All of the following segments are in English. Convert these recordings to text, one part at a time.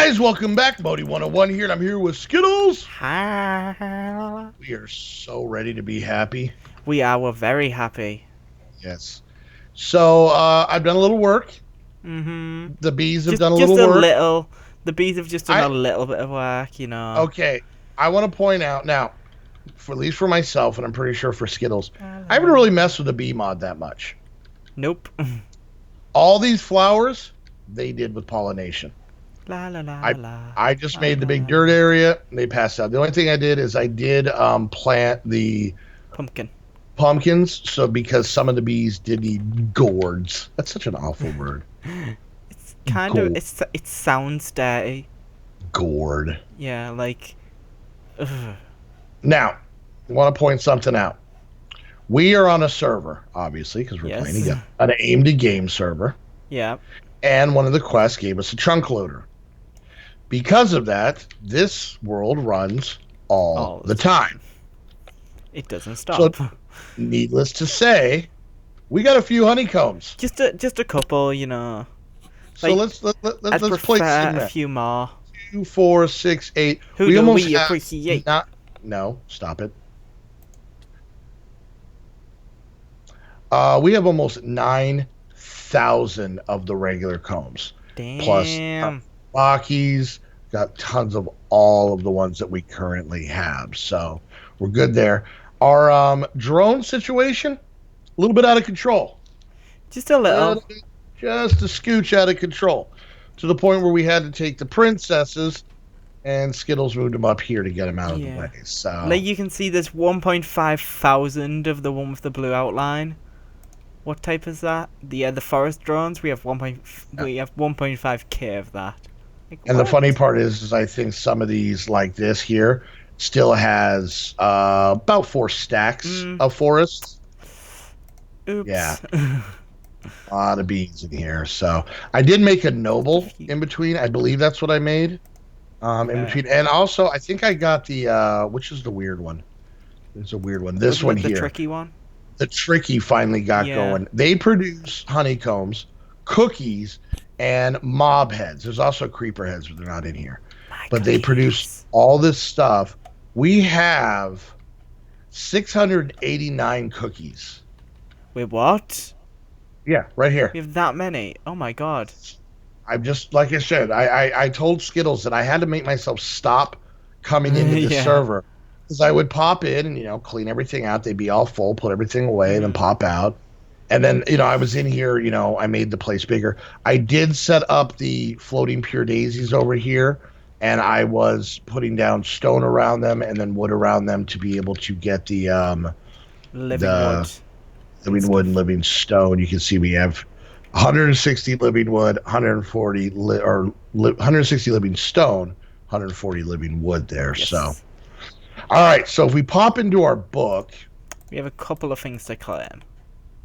guys, welcome back. Bodie 101 here, and I'm here with Skittles. Hi. We are so ready to be happy. We are. We're very happy. Yes. So, I've done a little work. Mm-hmm. The bees have Just, done a just little a work. little. The bees have just done a little bit of work, you know. Okay. I want to point out now, at least for myself, and I'm pretty sure for Skittles, I haven't really messed with the bee mod that much. Nope. All these flowers, they did with pollination. La la la la. I just made the big dirt area, and they passed out. The only thing I did is I did plant the pumpkins, so because some of the bees did need gourds. That's such an awful word. It's kind of it sounds dirty. Gourd. Yeah, like. Ugh. Now, I want to point something out. We are on a server, obviously, because we're playing an aim-to-game server. Yeah. And one of the quests gave us a trunk loader. Because of that, this world runs all the time. It doesn't stop. So, needless to say, we got a few honeycombs. Just a couple, you know. So let's play a few more. 2, 4, 6, 8. Who do we appreciate? No, stop it. We have almost 9,000 of the regular combs. Damn. Plus Rockies, got tons of all of the ones that we currently have. So we're good there. Our drone situation, a little bit out of control. Just a little. Just a scooch out of control. To the point where we had to take the princesses, and Skittles moved them up here to get them out of the way. So, like you can see, there's 1.5 thousand of the one with the blue outline. What type is that? The forest drones. We have 1.5k of that. Like, and the funny part is I think some of these, like this here, still has about 4 stacks of forests. Oops. Yeah. A lot of bees in here. So I did make a noble in between. I believe that's what I made. In between. And also I think I got the which is the weird one. It's a weird one. This one here. The tricky one? The tricky finally got going. They produce honeycombs, cookies, and mob heads. There's also creeper heads, but they're not in here. But they produce all this stuff. We have 689 cookies. Wait, what? Yeah, right here. We have that many. Oh my god. I'm just, like I said, I told Skittles that I had to make myself stop coming into the server. Because I would pop in and, clean everything out. They'd be all full, put everything away, and then pop out. And then, I was in here, I made the place bigger. I did set up the floating pure daisies over here, and I was putting down stone around them and then wood around them to be able to get the living wood and living stone. You can see we have 160 living wood, 160 living stone, 140 living wood there. Yes. So, all right. So if we pop into our book, we have a couple of things to claim.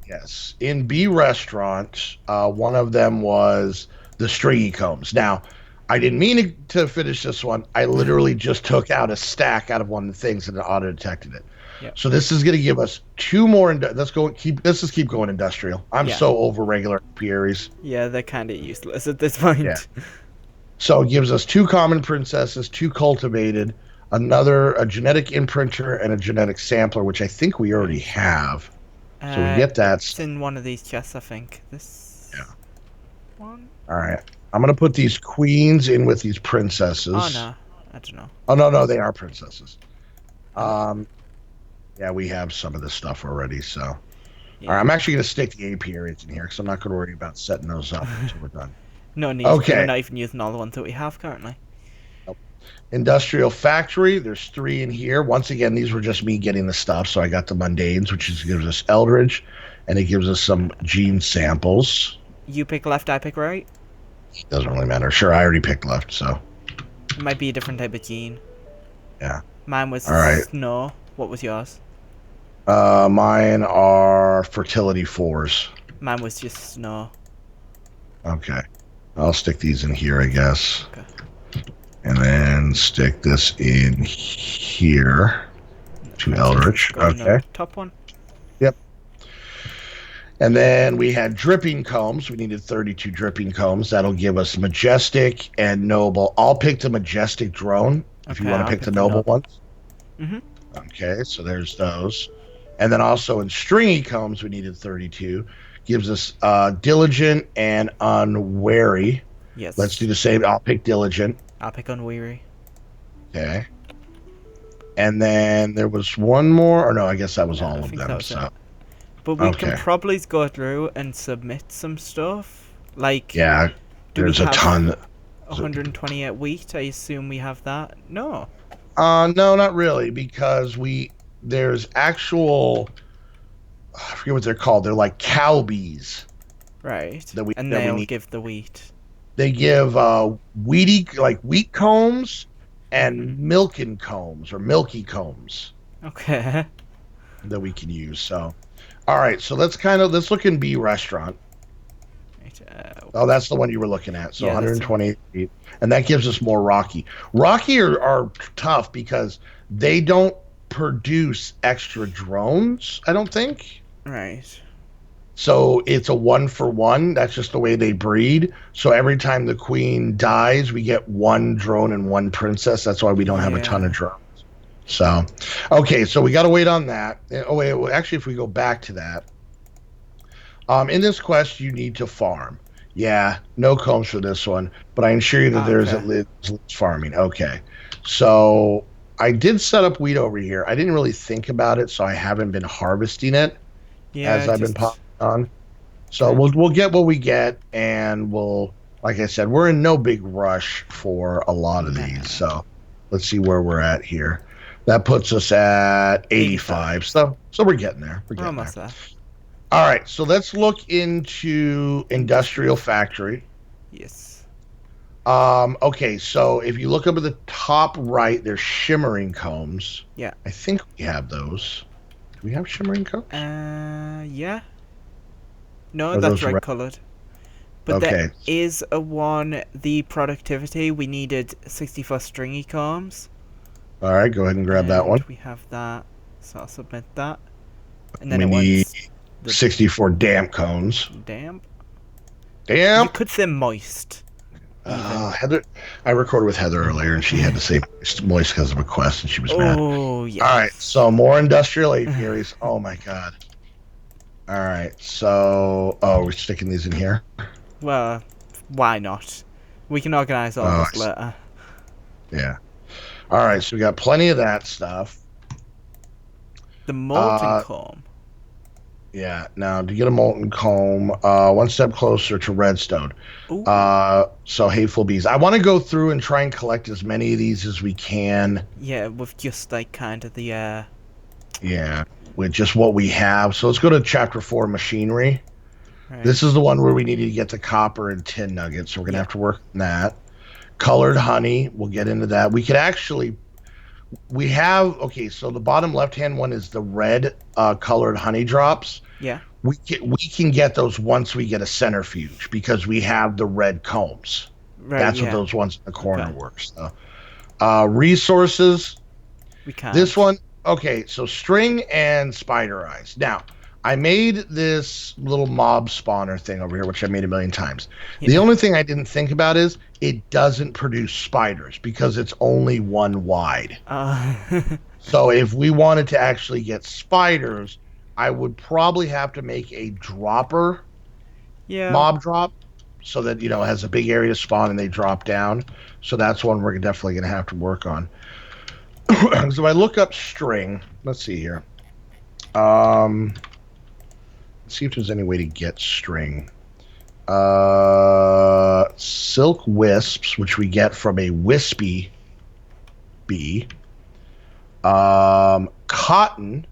Yes, in B restaurant, one of them was the stringy combs. Now, I didn't mean to finish this one. I literally just took out a stack out of one of the things and it auto detected it. Yep. So this is going to give us 2 more. Let's keep going industrial. I'm so over regular apiaries. Yeah, they're kind of useless at this point. Yeah. So it gives us 2 common princesses, 2 cultivated, a genetic imprinter, and a genetic sampler, which I think we already have. So we get that. It's in one of these chests, I think. This one. All right. I'm going to put these queens in with these princesses. Oh, no. I don't know. Oh, no, they are princesses. Yeah, we have some of this stuff already, so. Yeah. All right, I'm actually going to stick the apiaries in here because I'm not going to worry about setting those up until we're done. No need. Okay. We're not even using all the ones that we have currently. Nope. Industrial factory, there's 3 in here. Once again, these were just me getting the stuff, so I got the mundanes, which gives us Eldridge, and it gives us some gene samples. You pick left, I pick right? Doesn't really matter. Sure, I already picked left, so. It might be a different type of gene. Yeah. Mine was snow. What was yours? Mine are fertility 4s. Mine was just snow. Okay. I'll stick these in here, I guess. Okay. And then stick this in here to Eldritch. Okay. Top one. Yep. And then we had dripping combs. We needed 32 dripping combs. That'll give us majestic and noble. I'll pick the majestic drone if you Okay, want to I'll pick the pick the noble noble. ones. Mm-hmm. Okay, so there's those. And then also in stringy combs, we needed 32. Gives us diligent and unwary. Let's do Yes. the same. I'll pick diligent. I'll pick unweary. Okay. And then there was one more. Or no, I guess that was No, all I of think that them. was it. So, But we can okay. probably go through and submit some stuff. Like, Yeah, do we there's a have ton. 128 wheat? I assume we have that. No. No, not really, because there's actual I forget what they're called. They're like cow bees Right. that we And that we they'll need. give the wheat. They give wheat combs and Mm-hmm. milking combs or milky combs Okay. that we can use. So, all right, so let's look in B restaurant. Right, Oh, that's the one you were looking at. So yeah, that's 120 feet, and that gives us more Rocky. Rocky are tough because they don't produce extra drones, I don't think. right. So it's a 1-for-1. That's just the way they breed. So every time the queen dies, we get one drone and one princess. That's why we don't have a ton of Yeah. drones. So, okay, so we got to wait on that. Oh wait, well, actually, if we go back to that, in this quest, you need to farm. Yeah, no combs for this one, but I assure you that there's Okay. at least farming. Okay, so I did set up wheat over here. I didn't really think about it, so I haven't been harvesting it Yeah, as I've been just... popping on. So Okay. we'll get what we get, and like I said, we're in no big rush for a lot of Nah. these. So let's see where we're at here. That puts us at 85. 85. So we're getting there. We're We're getting almost there. there. All right, so let's look into industrial factory. Yes. Okay, so if you look up at the top right, there's shimmering combs. Yeah. I think we have those. Do we have shimmering combs? Yeah. No, Are that's those right red? colored. But Okay. there is a one, the productivity. We needed 64 stringy combs. All right, go ahead and grab that And one. we have that. So I'll submit that. And then We it need wants the 64 damp cones. damp. You Damp. could say moist. Heather, I recorded with Heather earlier, and she had to say moist because of a quest, and she was mad. Oh, yes. All right, so more industrial apiaries. Oh my god. All right, so we're sticking these in here. Well, why not? We can organize all Oh, this later. Yeah. All right, so we got plenty of that stuff. The molten comb. Yeah. Now to get a molten comb, one step closer to redstone. Ooh. So hateful bees. I want to go through and try and collect as many of these as we can. Yeah, with just like kind of the Yeah, with just what we have. So let's go to chapter 4, machinery. right. This is the one where we need to get the copper and tin nuggets. So we're gonna Yeah. have to work on that. Colored honey. We'll get into that. We could actually. We have okay. So the bottom left-hand one is the red colored honey drops. Yeah. We can get those once we get a centrifuge because we have the red combs. Right. That's yeah. what those ones in the corner Okay. works. So, resources. We can't. This one, okay, so string and spider eyes. Now, I made this little mob spawner thing over here, which I made a million times. Yeah. The only thing I didn't think about is it doesn't produce spiders because it's only one wide. So if we wanted to actually get spiders, I would probably have to make a dropper yeah. mob drop so that, it has a big area to spawn and they drop down. So that's one we're definitely going to have to work on. So I look up string. Let's see here. Let's see if there's any way to get string. Silk wisps, which we get from a wispy bee. Cotton,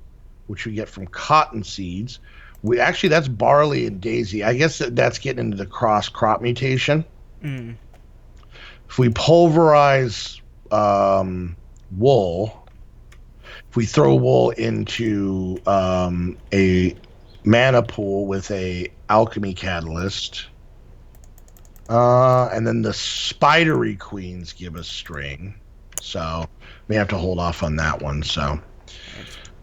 which we get from cotton seeds. That's barley and daisy. I guess that's getting into the cross crop mutation. Mm. If we pulverize wool, if we throw wool into a mana pool with a alchemy catalyst, and then the spidery queens give us string, so we have to hold off on that one. So,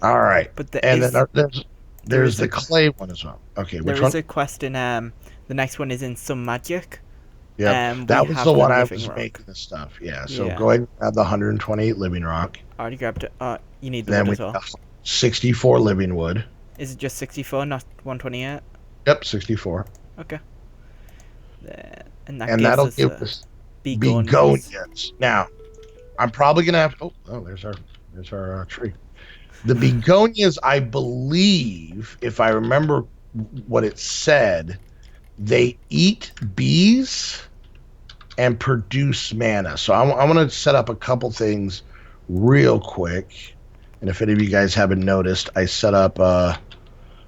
all right, But then there's There's the clay one as well. Okay, which There one? is a quest in the next one is in some magic. Yep, We that was have the the one I living was rock. making the stuff. Yeah, so Yeah. go ahead and grab the 128 living rock. I already grabbed it. You need the And then wood we as well. got 64 living wood. Is it just 64, not 128? Yep, 64. Okay. There. And that And gives that'll us give us begonias. begonias. Now, I'm probably gonna have. There's our tree. The begonias, I believe, if I remember what it said, they eat bees and produce mana. So I want to set up a couple things real quick. And if any of you guys haven't noticed, I set up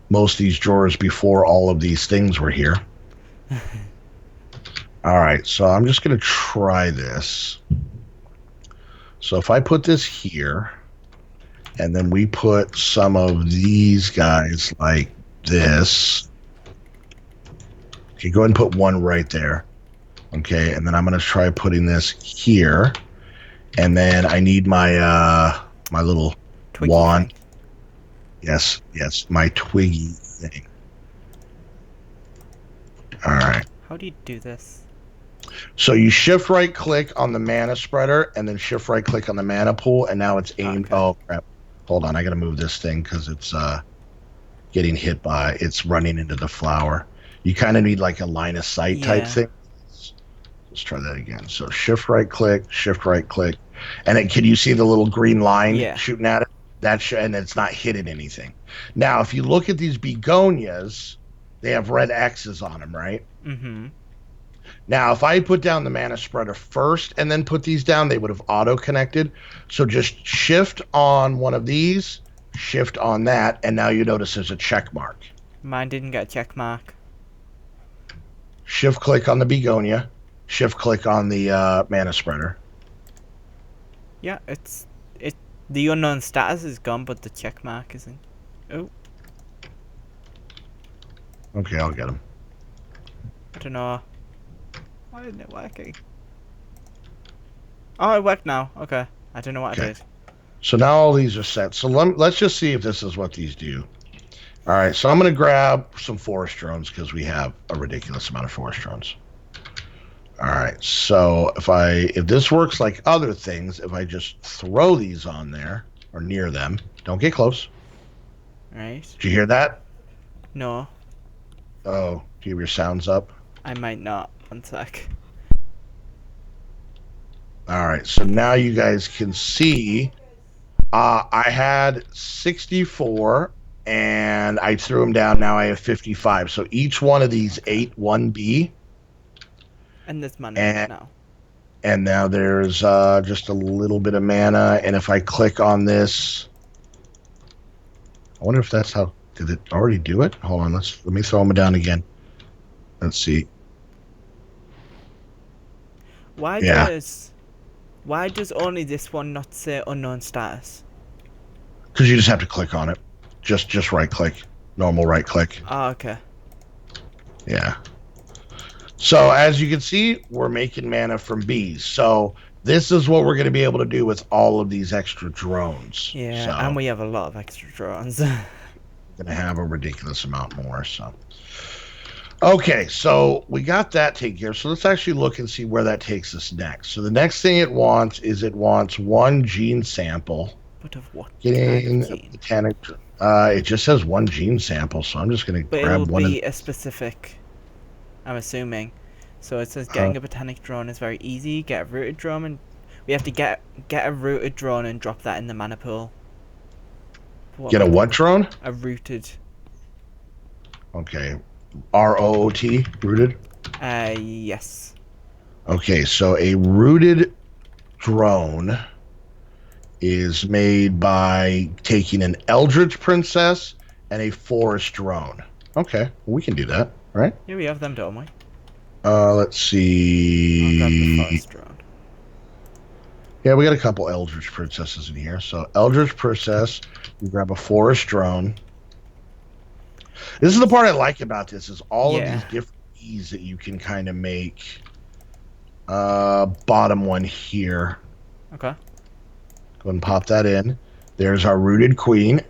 most of these drawers before all of these things were here. All right, so I'm just going to try this. So if I put this here, and then we put some of these guys like this. Okay, go ahead and put one right there. Okay, and then I'm going to try putting this here. And then I need my my little Twiggy wand. thing. Yes, my twiggy thing. All right. How do you do this? So you shift right click on the mana spreader and then shift right click on the mana pool, and now it's aimed. Okay. Oh crap! Hold on, I gotta move this thing because it's getting hit by. It's running into the flower. You kind of need like a line of sight type thing. Let's try that again. So shift right click, and then can you see the little green line shooting at it? And it's not hitting anything. Now, if you look at these begonias, they have red X's on them, right? Mm-hmm. Now, if I put down the mana spreader first and then put these down, they would have auto-connected. So just shift on one of these, shift on that, and now you notice there's a check mark. Mine didn't get a check mark. Shift click on the begonia, shift click on the mana spreader. Yeah, the unknown status is gone, but the check mark isn't. Oh. Okay, I'll get him. I don't know. Why isn't it working? Oh, it worked now. Okay. I don't know what I did. So now all these are set. So let's just see if this is what these do. All right, so I'm going to grab some forest drones because we have a ridiculous amount of forest drones. All right, so if this works like other things, if I just throw these on there or near them, don't get close. Right. Did you hear that? No. Oh, do you have your sounds up? I might not. One sec. All right, so now you guys can see I had 64 and I threw them down. Now I have 55. So each one of these ate 1B. And there's mana now. And now there's just a little bit of mana. And if I click on this, I wonder if that's how. Did it already do it? Hold on. Let me throw them down again. Let's see. Why does only this one not say unknown status? Because you just have to click on it. Just right click. Normal right click. Oh, okay. Yeah. So as you can see, we're making mana from bees. So this is what we're going to be able to do with all of these extra drones. Yeah, so and we have a lot of extra drones. Going to have a ridiculous amount more. So okay, so we got that taken care of. So let's actually look and see where that takes us next. So the next thing it wants one gene sample. But of what? Getting botanic. It just says one gene sample, so I'm just going to grab one. It'll be a specific. I'm assuming. So it says getting a botanic drone is very easy. Get a rooted drone, and we have to get a rooted drone and drop that in the mana pool. Get a what drone? A rooted. Okay. ROOT, rooted? Yes. Okay, so a rooted drone is made by taking an Eldritch Princess and a Forest Drone. Okay, we can do that, right? Yeah, we have them, don't we? Let's see. I'll grab the Forest Drone. Yeah, we got a couple Eldritch Princesses in here. So Eldritch Princess, you grab a Forest Drone. This is the part I like about this, is all of these different bees that you can kind of make. Bottom one here. Okay. Go ahead and pop that in. There's our rooted queen.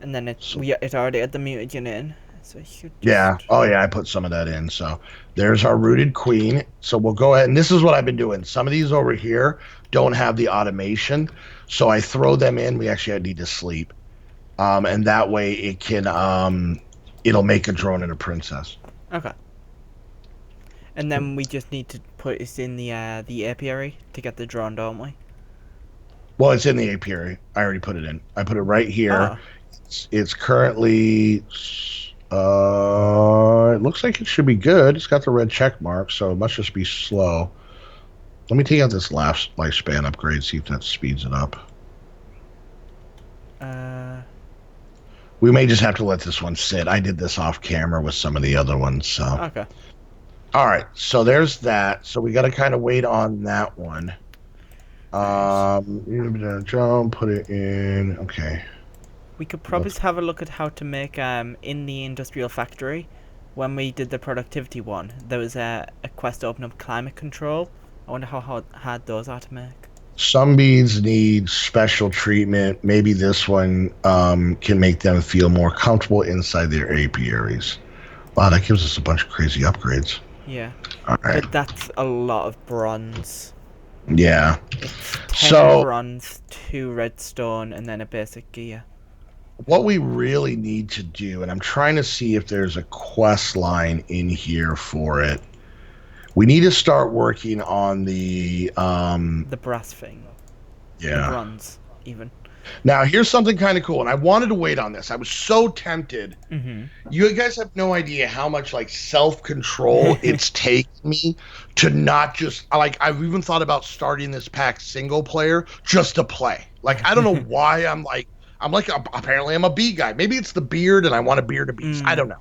And then it already had the mutagen in, so you should Yeah. Oh, yeah. I put some of that in. So there's our rooted queen. So we'll go ahead. And this is what I've been doing. Some of these over here don't have the automation. So I throw them in. We actually need to sleep. And that way it can, it'll make a drone and a princess. Okay. And then we just need to put it in the apiary to get the drone, don't we? Well, it's in the apiary. I already put it in. I put it right here. Oh. It's currently, it looks like it should be good. It's got the red check mark, so it must just be slow. Let me take out this last lifespan upgrade, see if that speeds it up. We may just have to let this one sit. I did this off camera with some of the other ones, so. Okay. All right, so there's that. So we got to kind of wait on that one. Jump, put it in. Okay. We could probably have a look at how to make in the industrial factory. When we did the productivity one, there was a quest to open up climate control. I wonder how hard those are to make. Some bees need special treatment. Maybe this one can make them feel more comfortable inside their apiaries. Wow, that gives us a bunch of crazy upgrades. Yeah. All right. But that's a lot of bronze. Yeah. It's 10 bronze, 2 redstone, and then a basic gear. What we really need to do, and I'm trying to see if there's a quest line in here for it. We need to start working on the brass thing. Yeah. The bronze, even. Now, here's something kind of cool, and I wanted to wait on this. I was so tempted. Mm-hmm. You guys have no idea how much like self-control it's taken me to not just like I've even thought about starting this pack single player just to play. Like I don't know why apparently I'm a bee guy. Maybe it's the beard and I want a beard of bees. I don't know.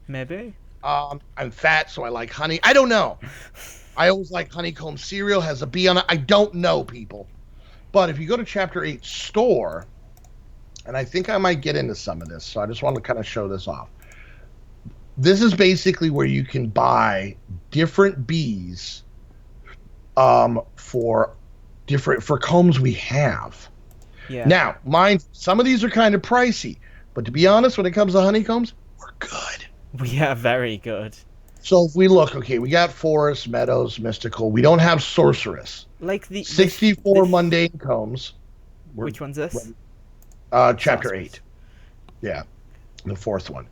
Maybe. I'm fat, so I like honey. I don't know. I always like honeycomb cereal, has a bee on it. I don't know, people. But if you go to Chapter 8 store, and I think I might get into some of this, so I just want to kind of show this off. This is basically where you can buy different bees for combs we have. Yeah. Now, some of these are kind of pricey, but to be honest, when it comes to honeycombs, we're good. We are very good. So if we look, okay, we got forest, meadows, mystical. We don't have sorceress. Like the 64 mundane combs. Which one's this? Chapter 8. Yeah, the fourth one.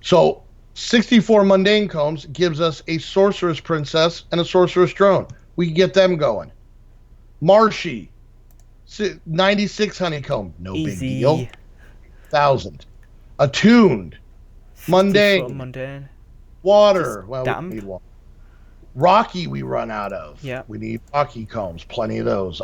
So 64 mundane combs gives us a sorceress princess and a sorceress drone. We can get them going. Marshy, 96 honeycomb, no Easy. big deal. 1,000. Attuned, mundane. Water. Well, we need water. Rocky we run out of. Yeah. We need rocky combs, plenty of those.